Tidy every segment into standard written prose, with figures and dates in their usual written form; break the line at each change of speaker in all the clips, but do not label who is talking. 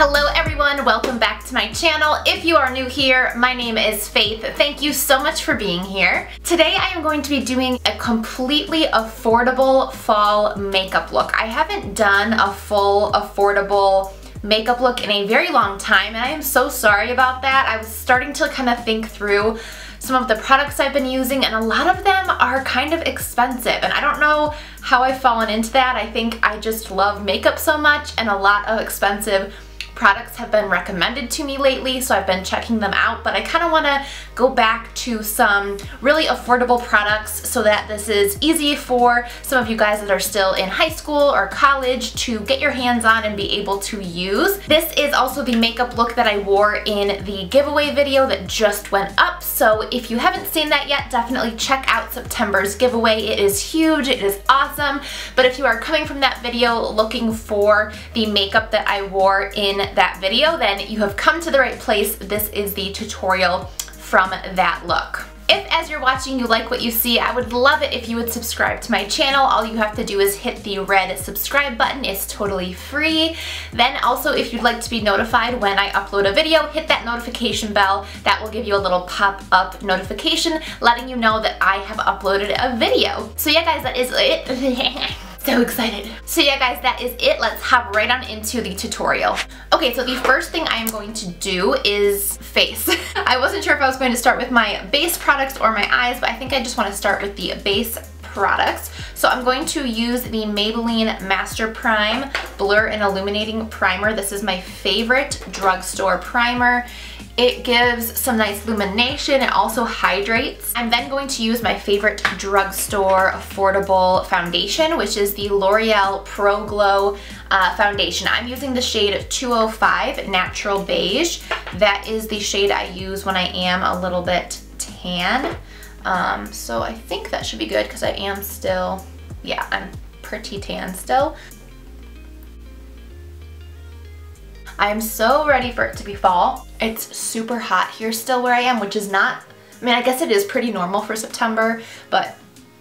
Hello everyone, welcome back to my channel. If you are new here, my name is Faith. Thank you so much for being here. Today I am going to be doing a completely affordable fall makeup look. I haven't done a full affordable makeup look in a very long time and I am so sorry about that. I was starting to kind of think through some of the products I've been using and a lot of them are kind of expensive and I don't know how I've fallen into that. I think I just love makeup so much and a lot of expensive products have been recommended to me lately, so I've been checking them out, but I kind of want to go back to some really affordable products so that this is easy for some of you guys that are still in high school or college to get your hands on and be able to use. This is also the makeup look that I wore in the giveaway video that just went up, so if you haven't seen that yet, definitely check out September's giveaway. It is huge, it is awesome, but if you are coming from that video looking for the makeup that I wore in that video, then you have come to the right place. This is the tutorial from that look. If as you're watching you like what you see, I would love it if you would subscribe to my channel. All you have to do is hit the red subscribe button. It's totally free. Then also if you'd like to be notified when I upload a video, hit that notification bell. That will give you a little pop-up notification letting you know that I have uploaded a video. So yeah guys, that is it. So excited. So yeah guys, that is it. Let's hop right on into the tutorial. Okay, so the first thing I am going to do is face. I wasn't sure if I was going to start with my base products or my eyes, but I think I just want to start with the base products. So I'm going to use the Maybelline Master Prime Blur and Illuminating Primer. This is my favorite drugstore primer. It gives some nice illumination, it also hydrates. I'm then going to use my favorite drugstore affordable foundation, which is the L'Oreal Pro Glow foundation. I'm using the shade 205 Natural Beige. That is the shade I use when I am a little bit tan. So I think that should be good because I am still, yeah, I'm pretty tan still. I am so ready for it to be fall. It's super hot here still where I am, which is not, I mean, I guess it is pretty normal for September, but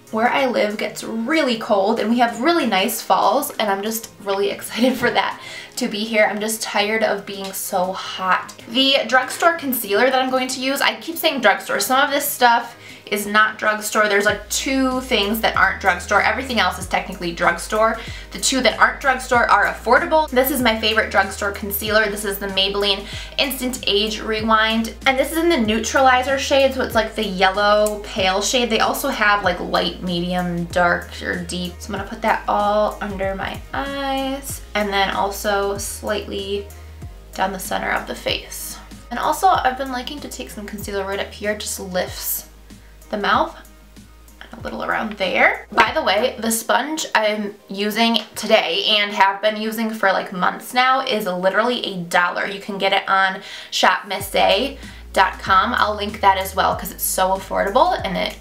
where I live gets really cold and we have really nice falls and I'm just really excited for that to be here. I'm just tired of being so hot. The drugstore concealer that I'm going to use, I keep saying drugstore, some of this stuff is not drugstore. There's like two things that aren't drugstore. Everything else is technically drugstore. The two that aren't drugstore are affordable. This is my favorite drugstore concealer. This is the Maybelline Instant Age Rewind. And this is in the neutralizer shade, so it's like the yellow pale shade. They also have like light, medium, dark, or deep. So I'm gonna put that all under my eyes and then also slightly down the center of the face. And also I've been liking to take some concealer right up here. It just lifts the mouth and a little around there. By the way, the sponge I'm using today and have been using for like months now is literally $1. You can get it on shopmissay.com. I'll link that as well because it's so affordable and it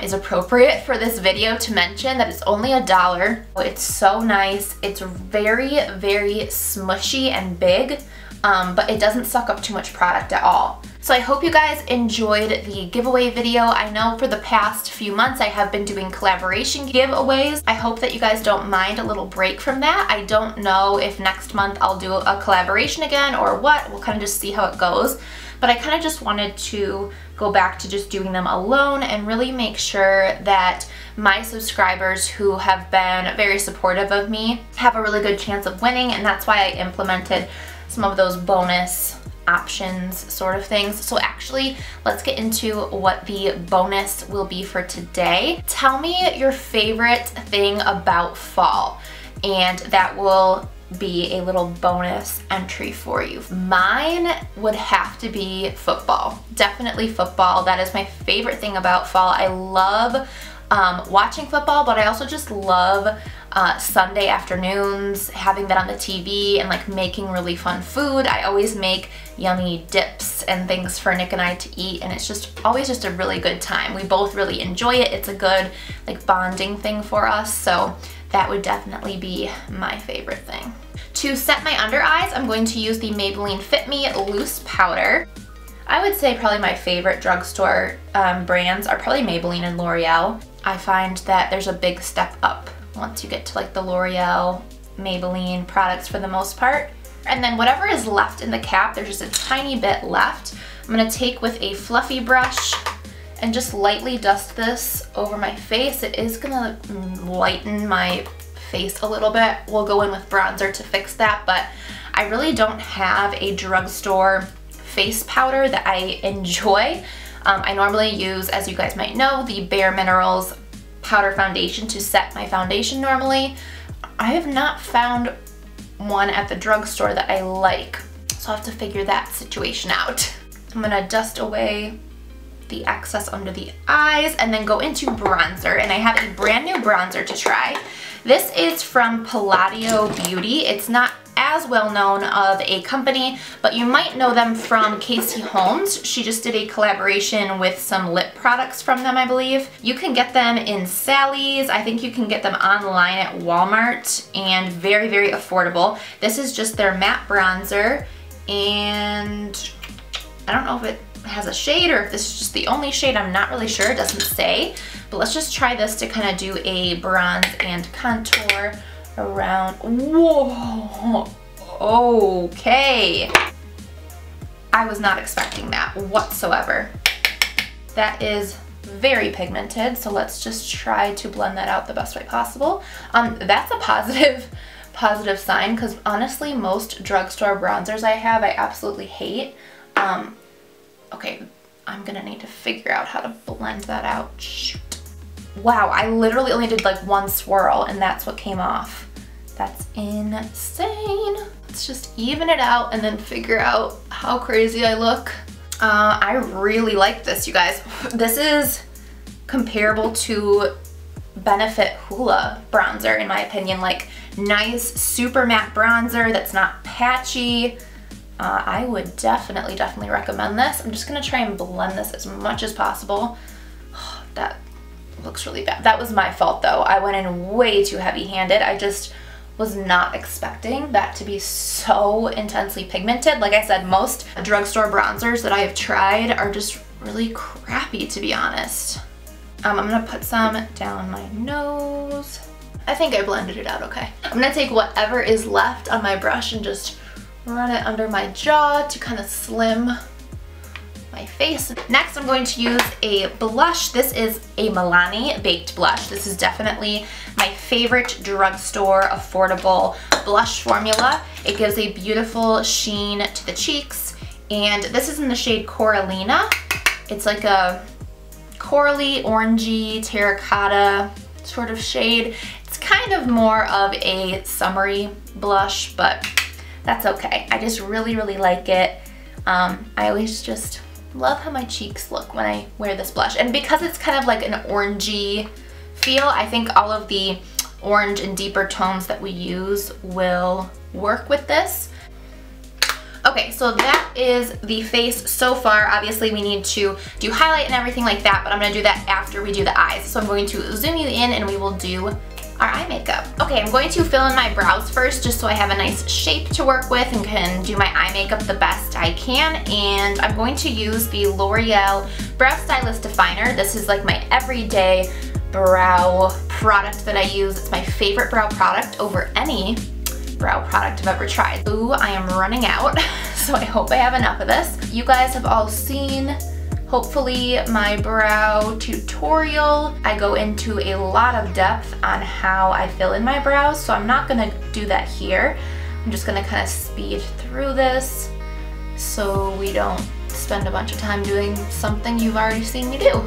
is appropriate for this video to mention that it's only $1. It's so nice. It's very, very smushy and big, but it doesn't suck up too much product at all. So I hope you guys enjoyed the giveaway video. I know for the past few months I have been doing collaboration giveaways. I hope that you guys don't mind a little break from that. I don't know if next month I'll do a collaboration again or what. We'll kind of just see how it goes. But I kind of just wanted to go back to just doing them alone and really make sure that my subscribers who have been very supportive of me have a really good chance of winning, and that's why I implemented some of those bonus options sort of things. So actually, let's get into what the bonus will be for today. Tell me your favorite thing about fall, and that will be a little bonus entry for you. Mine would have to be football. Definitely football. That is my favorite thing about fall. I love watching football, but I also just love Sunday afternoons, having that on the TV and like making really fun food. I always make yummy dips and things for Nick and I to eat, and it's just always just a really good time. We both really enjoy it. It's a good like bonding thing for us, so that would definitely be my favorite thing. To set my under eyes, I'm going to use the Maybelline Fit Me Loose Powder. I would say probably my favorite drugstore brands are probably Maybelline and L'Oreal. I find that there's a big step up once you get to like the L'Oreal, Maybelline products for the most part. And then whatever is left in the cap, there's just a tiny bit left. I'm gonna take with a fluffy brush and just lightly dust this over my face. It is gonna lighten my face a little bit. We'll go in with bronzer to fix that, but I really don't have a drugstore face powder that I enjoy. I normally use, as you guys might know, the Bare Minerals powder foundation to set my foundation normally. I have not found one at the drugstore that I like, so I'll have to figure that situation out. I'm gonna dust away the excess under the eyes and then go into bronzer, and I have a brand new bronzer to try. This is from Palladio Beauty. It's not as well known of a company, but you might know them from Casey Holmes. She just did a collaboration with some lip products from them, I believe. You can get them in Sally's. I think you can get them online at Walmart, and very, very affordable. This is just their matte bronzer, and I don't know if it has a shade or if this is just the only shade. I'm not really sure, it doesn't say. But let's just try this to kind of do a bronze and contour around. Whoa, okay. I was not expecting that whatsoever. That is very pigmented, so let's just try to blend that out the best way possible. That's a positive sign, because honestly, most drugstore bronzers I have, I absolutely hate. Okay, I'm gonna need to figure out how to blend that out. Shoot. Wow, I literally only did like one swirl and that's what came off. That's insane. Let's just even it out and then figure out how crazy I look. I really like this, you guys. This is comparable to Benefit Hoola bronzer, in my opinion. Like, nice, super matte bronzer that's not patchy. I would definitely recommend this. I'm just gonna try and blend this as much as possible. That looks really bad. That was my fault though. I went in way too heavy-handed. I just was not expecting that to be so intensely pigmented. Like I said, most drugstore bronzers that I have tried are just really crappy, to be honest. I'm gonna put some down my nose. I think I blended it out okay. I'm gonna take whatever is left on my brush and just run it under my jaw to kind of slim my face. Next, I'm going to use a blush. This is a Milani Baked Blush. This is definitely my favorite drugstore affordable blush formula. It gives a beautiful sheen to the cheeks, and this is in the shade Coralina. It's like a corally, orangey, terracotta sort of shade. It's kind of more of a summery blush, but that's okay. I just really like it. I always just love how my cheeks look when I wear this blush. And because it's kind of like an orangey feel, I think all of the orange and deeper tones that we use will work with this. Okay, so that is the face so far. Obviously we need to do highlight and everything like that, but I'm gonna do that after we do the eyes. So I'm going to zoom you in and we will do our eye makeup. Okay, I'm going to fill in my brows first just so I have a nice shape to work with and can do my eye makeup the best I can. And I'm going to use the L'Oreal Brow Stylist Definer. This is like my everyday brow product that I use. It's my favorite brow product over any brow product I've ever tried. Ooh, I am running out, so I hope I have enough of this. You guys have all seen, hopefully, my brow tutorial. I go into a lot of depth on how I fill in my brows, so I'm not gonna do that here. I'm just gonna kind of speed through this so we don't spend a bunch of time doing something you've already seen me do.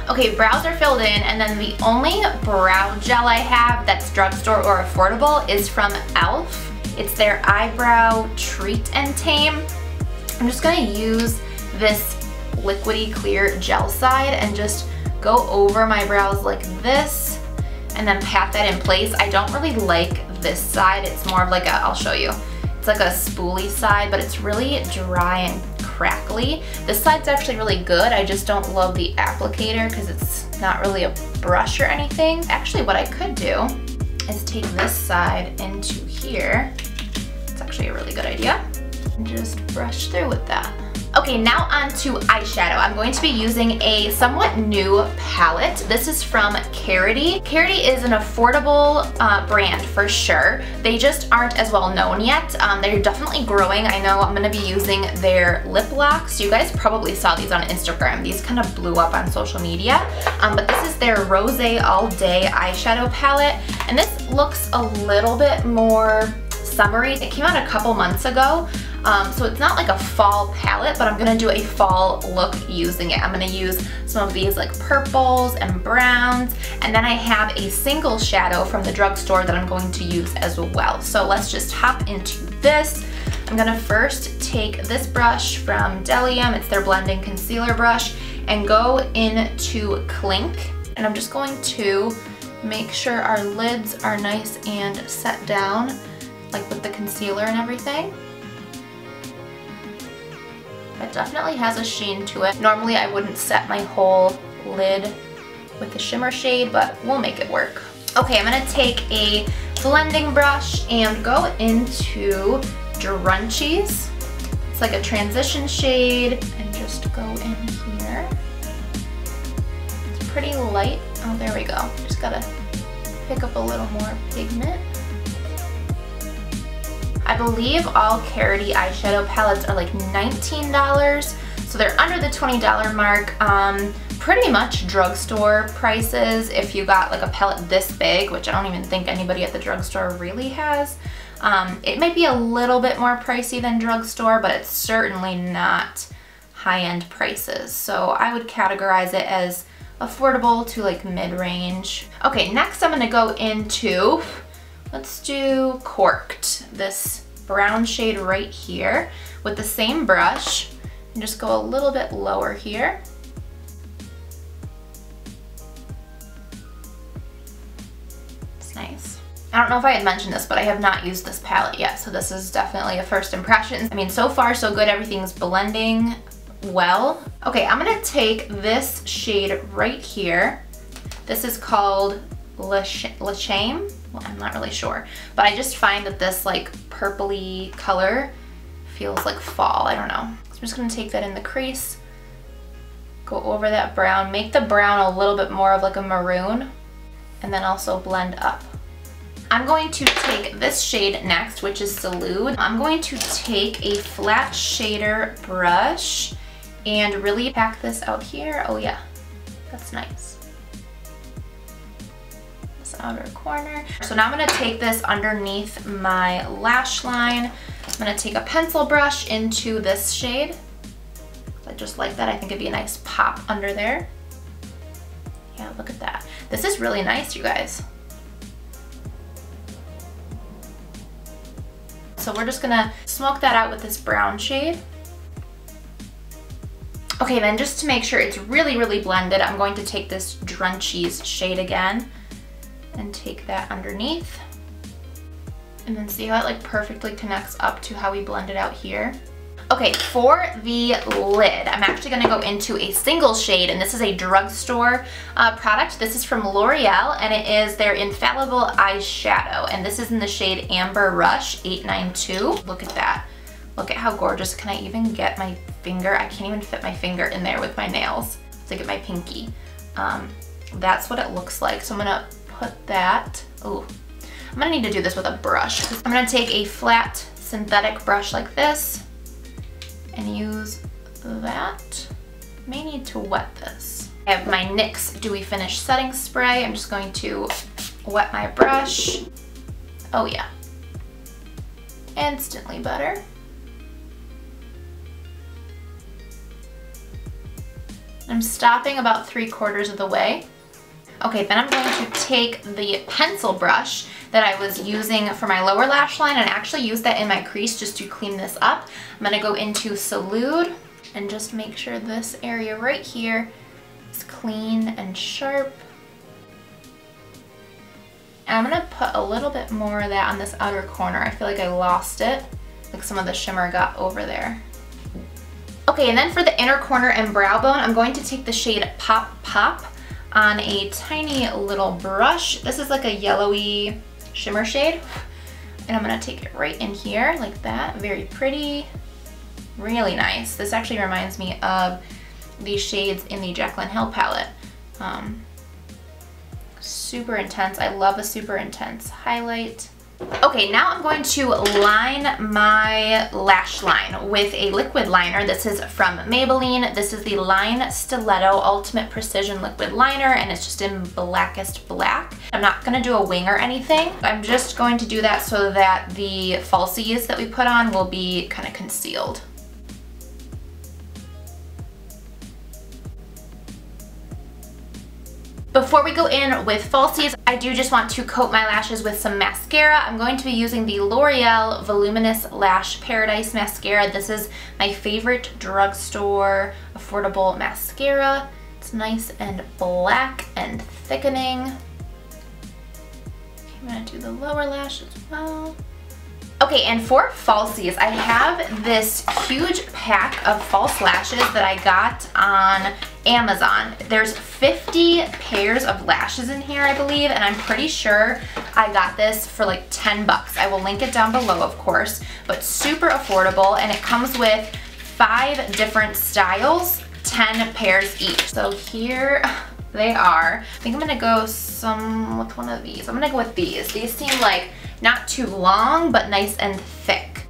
Okay, brows are filled in, and then the only brow gel I have that's drugstore or affordable is from e.l.f. It's their Eyebrow Treat and Tame. I'm just gonna use this liquidy clear gel side and just go over my brows like this and then pat that in place. I don't really like this side. It's more of like a, I'll show you. It's like a spoolie side, but it's really dry and crackly. This side's actually really good. I just don't love the applicator because it's not really a brush or anything. Actually, what I could do is take this side into here. It's actually a really good idea. And just brush through with that. Okay, now on to eyeshadow. I'm going to be using a somewhat new palette. This is from Carity. Carity is an affordable brand for sure. They just aren't as well known yet. They're definitely growing. I know I'm gonna be using their lip locks. You guys probably saw these on Instagram. These kind of blew up on social media. But this is their Rose All Day eyeshadow palette. And this looks a little bit more summery. It came out a couple months ago. So it's not like a fall palette, but I'm gonna do a fall look using it. I'm gonna use some of these like purples and browns, and then I have a single shadow from the drugstore that I'm going to use as well. So let's just hop into this. I'm gonna first take this brush from Delium, it's their blending concealer brush, and go into Clink. And I'm just going to make sure our lids are nice and set down, like with the concealer and everything. It definitely has a sheen to it. Normally I wouldn't set my whole lid with the shimmer shade, but we'll make it work. Okay, I'm gonna take a blending brush and go into Drunchies. It's like a transition shade, and just go in here. It's pretty light. Oh, there we go. Just gotta pick up a little more pigment. I believe all Carity eyeshadow palettes are like $19, so they're under the $20 mark. Pretty much drugstore prices if you got like a palette this big, which I don't even think anybody at the drugstore really has. It might be a little bit more pricey than drugstore, but it's certainly not high-end prices. So I would categorize it as affordable to like mid-range. Okay, next I'm gonna go into, let's do Corked, this brown shade right here with the same brush, and just go a little bit lower here. It's nice. I don't know if I had mentioned this, but I have not used this palette yet, so this is definitely a first impression. I mean, so far so good, everything's blending well. Okay, I'm gonna take this shade right here. This is called La Chame. Well, I'm not really sure, but I just find that this like purpley color feels like fall. I don't know. So I'm just gonna take that in the crease, go over that brown, make the brown a little bit more of like a maroon, and then also blend up. I'm going to take this shade next, which is Salute. I'm going to take a flat shader brush and really pack this out here. Oh yeah, that's nice. Outer corner. So now I'm going to take this underneath my lash line. I'm going to take a pencil brush into this shade. I just like that. I think it'd be a nice pop under there. Yeah, look at that. This is really nice, you guys. So we're just going to smoke that out with this brown shade. Okay, then just to make sure it's really, really blended, I'm going to take this Drunchies shade again and take that underneath, and then see how it like perfectly connects up to how we blended out here. Okay, for the lid, I'm actually gonna go into a single shade, and this is a drugstore product. This is from L'Oreal, and it is their Infallible Eyeshadow, and this is in the shade Amber Rush 892. Look at that. Look at how gorgeous. Can I even get my finger? I can't even fit my finger in there with my nails to get my pinky. That's what it looks like. So I'm gonna put that, ooh, I'm gonna need to do this with a brush. I'm gonna take a flat synthetic brush like this and use that. May need to wet this. I have my NYX Dewy Finish Setting Spray. I'm just going to wet my brush. Oh yeah, instantly better. I'm stopping about 3/4 of the way. Okay, then I'm going to take the pencil brush that I was using for my lower lash line and actually use that in my crease just to clean this up. I'm gonna go into Salute and just make sure this area right here is clean and sharp. And I'm gonna put a little bit more of that on this outer corner. I feel like I lost it, like some of the shimmer got over there. Okay, and then for the inner corner and brow bone, I'm going to take the shade Pop Pop on a tiny little brush. This is like a yellowy shimmer shade. And I'm gonna take it right in here like that, very pretty. Really nice. This actually reminds me of these shades in the Jaclyn Hill palette. Super intense. I love a super intense highlight. Okay, now I'm going to line my lash line with a liquid liner. This is from Maybelline. This is the Line Stiletto Ultimate Precision Liquid Liner, and it's just in blackest black. I'm not gonna do a wing or anything. I'm just going to do that so that the falsies that we put on will be kind of concealed. Before we go in with falsies, I do just want to coat my lashes with some mascara. I'm going to be using the L'Oreal Voluminous Lash Paradise Mascara. This is my favorite drugstore affordable mascara. It's nice and black and thickening. Okay, I'm gonna do the lower lash as well. Okay, and for falsies, I have this huge pack of false lashes that I got on Amazon. There's 50 pairs of lashes in here, I believe, and I'm pretty sure I got this for like 10 bucks. I will link it down below, of course, but super affordable, and it comes with 5 different styles, 10 pairs each. So here they are. I think I'm gonna go with one of these. I'm gonna go with these. These seem like not too long, but nice and thick.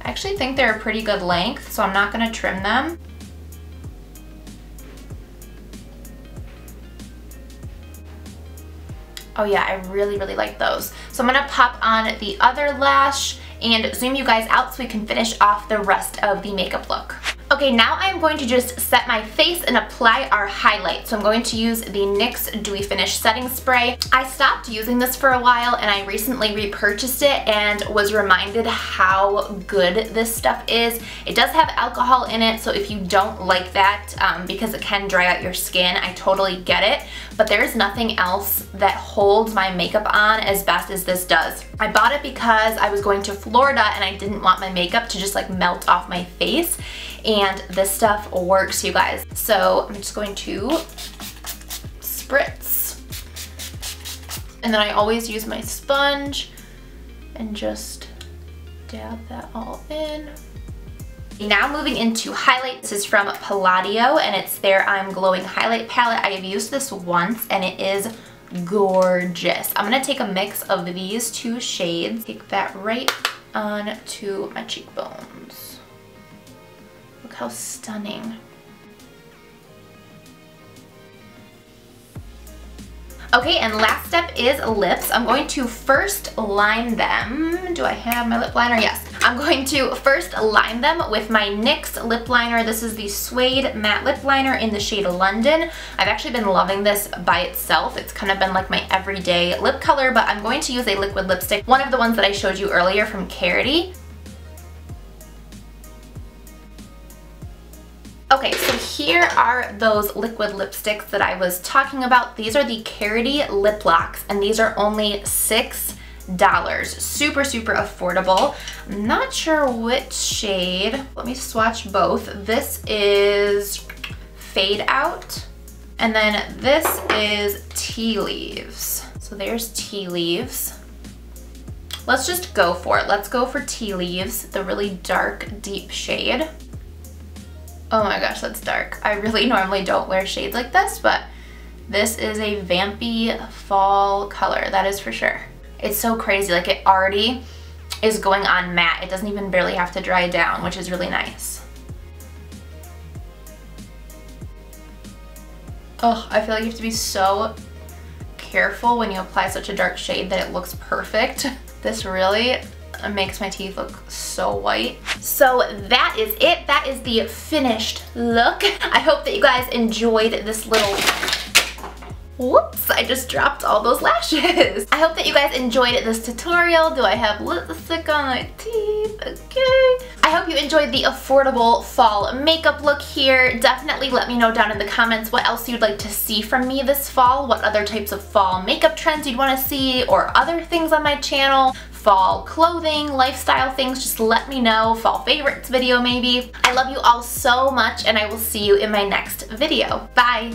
I actually think they're a pretty good length, so I'm not gonna trim them. Oh yeah, I really, really like those. So I'm gonna pop on the other lash and zoom you guys out so we can finish off the rest of the makeup look. Okay, now I'm going to just set my face and apply our highlight. So I'm going to use the NYX Dewy Finish Setting Spray. I stopped using this for a while and I recently repurchased it and was reminded how good this stuff is. It does have alcohol in it, so if you don't like that, because it can dry out your skin, I totally get it. But there's nothing else that holds my makeup on as best as this does. I bought it because I was going to Florida and I didn't want my makeup to just like melt off my face. And this stuff works, you guys. So I'm just going to spritz. And then I always use my sponge and just dab that all in. Now moving into highlight. This is from Palladio and it's their I'm Glowing Highlight Palette. I have used this once and it is gorgeous. I'm gonna take a mix of these 2 shades, take that right onto my cheekbones. Look how stunning. Okay, and last step is lips. I'm going to first line them. Do I have my lip liner? Yes. I'm going to first line them with my NYX lip liner. This is the Suede Matte Lip Liner in the shade London. I've actually been loving this by itself. It's kind of been like my everyday lip color, but I'm going to use a liquid lipstick, one of the ones that I showed you earlier from Carity. Okay, so here are those liquid lipsticks that I was talking about. These are the Carity Lip Locks, and these are only $6. Super, super affordable. I'm not sure which shade. Let me swatch both. This is Fade Out, and then this is Tea Leaves. So there's Tea Leaves. Let's just go for it. Let's go for Tea Leaves, the really dark, deep shade. Oh my gosh, that's dark. I really normally don't wear shades like this, but this is a vampy fall color, that is for sure. It's so crazy, like it already is going on matte. It doesn't even barely have to dry down, which is really nice. Oh, I feel like you have to be so careful when you apply such a dark shade that it looks perfect. This really makes my teeth look so white. So that is it. That is the finished look. I hope that you guys enjoyed this little... Whoops, I just dropped all those lashes. I hope that you guys enjoyed this tutorial. Do I have lipstick on my teeth? Okay. I hope you enjoyed the affordable fall makeup look here. Definitely let me know down in the comments what else you'd like to see from me this fall, what other types of fall makeup trends you'd want to see, or other things on my channel. Fall clothing, lifestyle things, just let me know. Fall favorites video maybe. I love you all so much and I will see you in my next video. Bye!